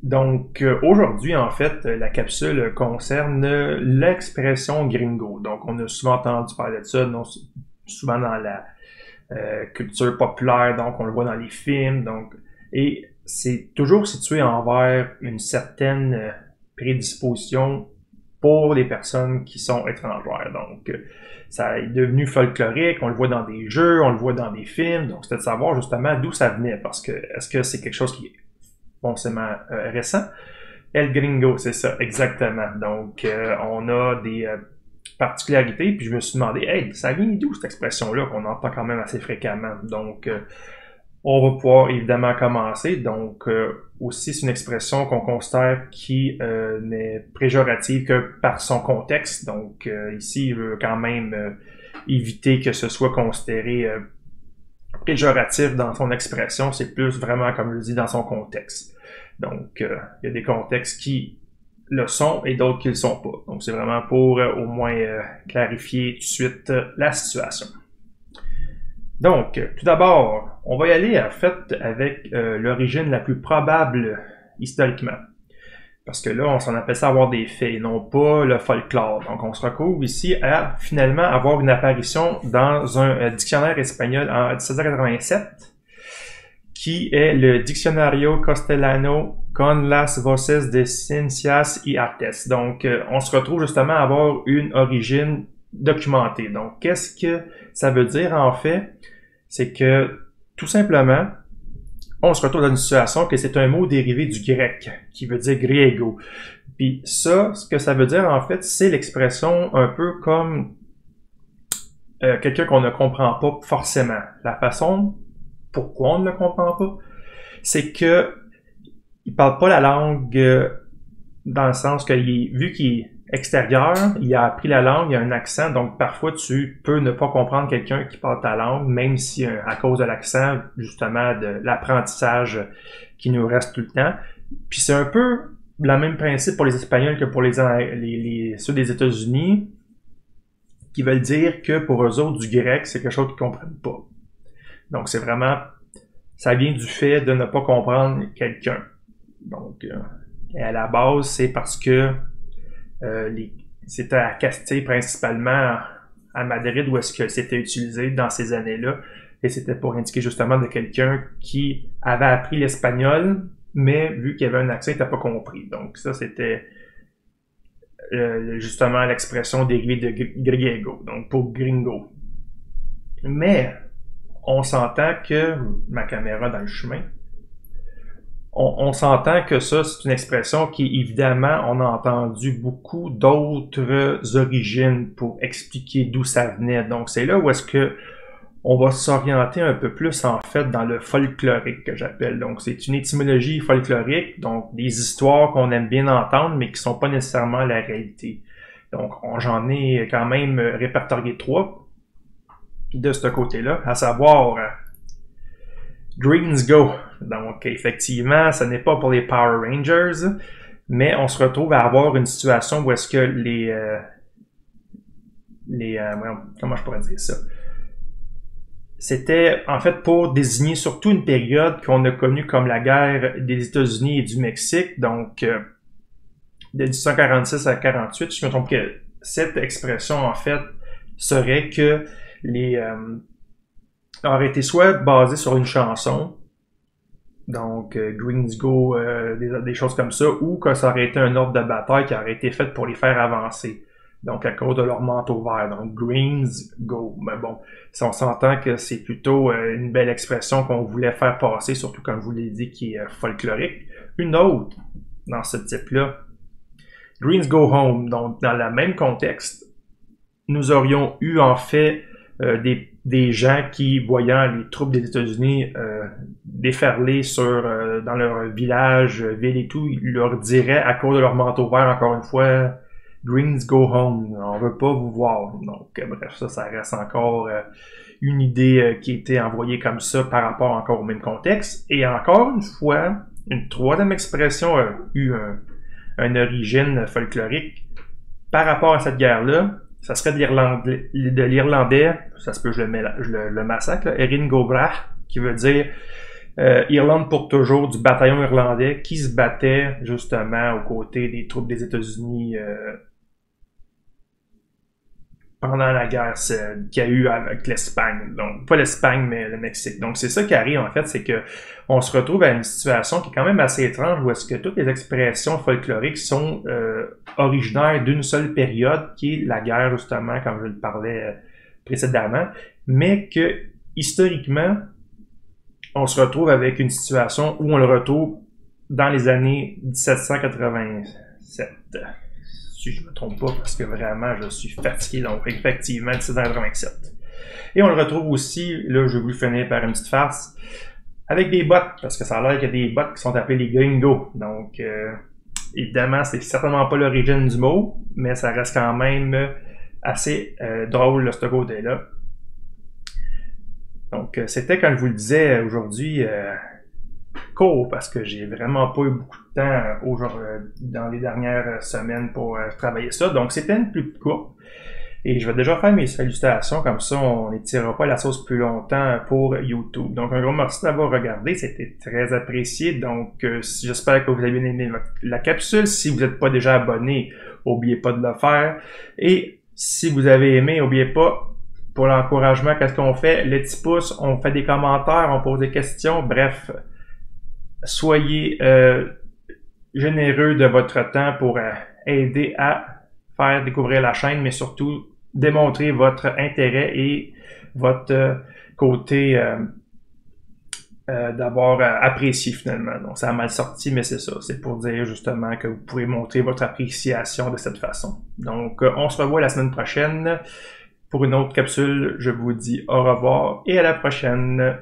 Donc, aujourd'hui, en fait, la capsule concerne l'expression gringo. Donc, on a souvent entendu parler de ça, souvent dans la culture populaire, donc on le voit dans les films. Donc, et c'est toujours situé envers une certaine prédisposition pour les personnes qui sont étrangères. Donc, ça est devenu folklorique, on le voit dans des jeux, on le voit dans des films. Donc, c'était de savoir justement d'où ça venait, parce que est-ce que c'est quelque chose qui est forcément récent? El Gringo, c'est ça, exactement. Donc, on a des particularités, puis je me suis demandé, hey, ça vient d'où cette expression-là qu'on entend quand même assez fréquemment? Donc, on va pouvoir évidemment commencer. Donc, aussi, c'est une expression qu'on considère qui n'est péjorative que par son contexte. Donc, ici, il veut quand même éviter que ce soit considéré péjoratif dans son expression. C'est plus vraiment, comme je le dis, dans son contexte. Donc, il y a des contextes qui le sont et d'autres qui le sont pas. Donc, c'est vraiment pour au moins clarifier tout de suite la situation. Donc, tout d'abord, on va y aller en fait avec l'origine la plus probable historiquement. Parce que là, on s'en appelle ça avoir des faits et non pas le folklore. Donc, on se retrouve ici à finalement avoir une apparition dans un dictionnaire espagnol en 1787 qui est le Diccionario Castellano con las voces de ciencias y artes. Donc, on se retrouve justement à avoir une origine documentée. Donc, qu'est-ce que ça veut dire en fait? C'est que, tout simplement, on se retrouve dans une situation que c'est un mot dérivé du grec, qui veut dire griego. Puis ça, ce que ça veut dire en fait, c'est l'expression un peu comme quelqu'un qu'on ne comprend pas forcément. La façon pourquoi on ne le comprend pas, c'est que il parle pas la langue dans le sens que vu qu'il est extérieur, il a appris la langue, il a un accent, donc parfois tu peux ne pas comprendre quelqu'un qui parle ta langue, même si à cause de l'accent, justement, de l'apprentissage qui nous reste tout le temps. Puis c'est un peu le même principe pour les Espagnols que pour ceux des États-Unis, qui veulent dire que pour eux autres, du grec, c'est quelque chose qu'ils comprennent pas. Donc, c'est vraiment, ça vient du fait de ne pas comprendre quelqu'un. Donc, et à la base, c'est parce que c'était à Castille principalement, à Madrid, où est-ce que c'était utilisé dans ces années-là. Et c'était pour indiquer justement de quelqu'un qui avait appris l'espagnol, mais vu qu'il y avait un accent, il n'était pas compris. Donc, ça, c'était justement l'expression dérivée de griego, donc pour gringo. Mais, on s'entend que, ma caméra dans le chemin, on s'entend que ça, c'est une expression qui, évidemment, on a entendu beaucoup d'autres origines pour expliquer d'où ça venait. Donc, c'est là où est-ce que on va s'orienter un peu plus, en fait, dans le folklorique que j'appelle. Donc, c'est une étymologie folklorique, donc des histoires qu'on aime bien entendre, mais qui sont pas nécessairement la réalité. Donc, j'en ai quand même répertorié 3 de ce côté-là, à savoir Greens Go. Donc, effectivement, ce n'est pas pour les Power Rangers, mais on se retrouve à avoir une situation où est-ce que comment je pourrais dire ça? C'était, en fait, pour désigner surtout une période qu'on a connue comme la guerre des États-Unis et du Mexique, donc de 1846 à 48. Je me trompe que cette expression, en fait, serait que aurait été soit basée sur une chanson, donc Greens Go, des choses comme ça, ou que ça aurait été un ordre de bataille qui aurait été fait pour les faire avancer. Donc à cause de leur manteau vert, donc Greens Go. Mais bon, si on s'entend que c'est plutôt une belle expression qu'on voulait faire passer, surtout comme je vous l'ai dit, qui est folklorique. Une autre, dans ce type-là, Greens Go Home. Donc dans le même contexte, nous aurions eu en fait des gens qui, voyant les troupes des États-Unis déferler dans leur village, ville et tout, ils leur diraient, à cause de leur manteau vert, encore une fois, Greens Go Home, on veut pas vous voir. Donc, bref, ça reste encore une idée qui a été envoyée comme ça par rapport encore au même contexte. Et encore une fois, une troisième expression a eu une origine folklorique par rapport à cette guerre-là. Ça serait de l'irlandais, ça se peut que je le massacre, Erin Go Brach, qui veut dire Irlande pour toujours, du bataillon irlandais qui se battait justement aux côtés des troupes des États-Unis pendant la guerre qu'il y a eu avec l'Espagne. Donc, pas l'Espagne, mais le Mexique. Donc, c'est ça qui arrive, en fait, c'est que on se retrouve à une situation qui est quand même assez étrange, où est-ce que toutes les expressions folkloriques sont originaires d'une seule période, qui est la guerre, justement, comme je le parlais précédemment, mais que, historiquement, on se retrouve avec une situation où on le retrouve dans les années 1787. Si je me trompe pas, parce que vraiment, je suis fatigué. Donc, effectivement, 1787. Et on le retrouve aussi, là, je vais vous finir par une petite farce, avec des bots, parce que ça a l'air qu'il y a des bots qui sont appelés les gringos. Donc, évidemment, c'est certainement pas l'origine du mot, mais ça reste quand même assez drôle de ce côté-là. Donc, c'était, comme je vous le disais, aujourd'hui, court, parce que j'ai vraiment pas eu beaucoup de temps dans les dernières semaines pour travailler ça. Donc, c'était une plus courte. Et je vais déjà faire mes salutations, comme ça, on n'étirera pas la sauce plus longtemps pour YouTube. Donc, un gros merci d'avoir regardé, c'était très apprécié. Donc, j'espère que vous avez bien aimé la capsule. Si vous n'êtes pas déjà abonné, n'oubliez pas de le faire. Et si vous avez aimé, n'oubliez pas, pour l'encouragement, qu'est-ce qu'on fait? Le petit pouce, on fait des commentaires, on pose des questions, bref, soyez généreux de votre temps pour aider à faire découvrir la chaîne, mais surtout démontrer votre intérêt et votre côté d'avoir apprécié finalement. Donc ça a mal sorti, mais c'est ça. C'est pour dire justement que vous pouvez montrer votre appréciation de cette façon. Donc on se revoit la semaine prochaine pour une autre capsule. Je vous dis au revoir et à la prochaine.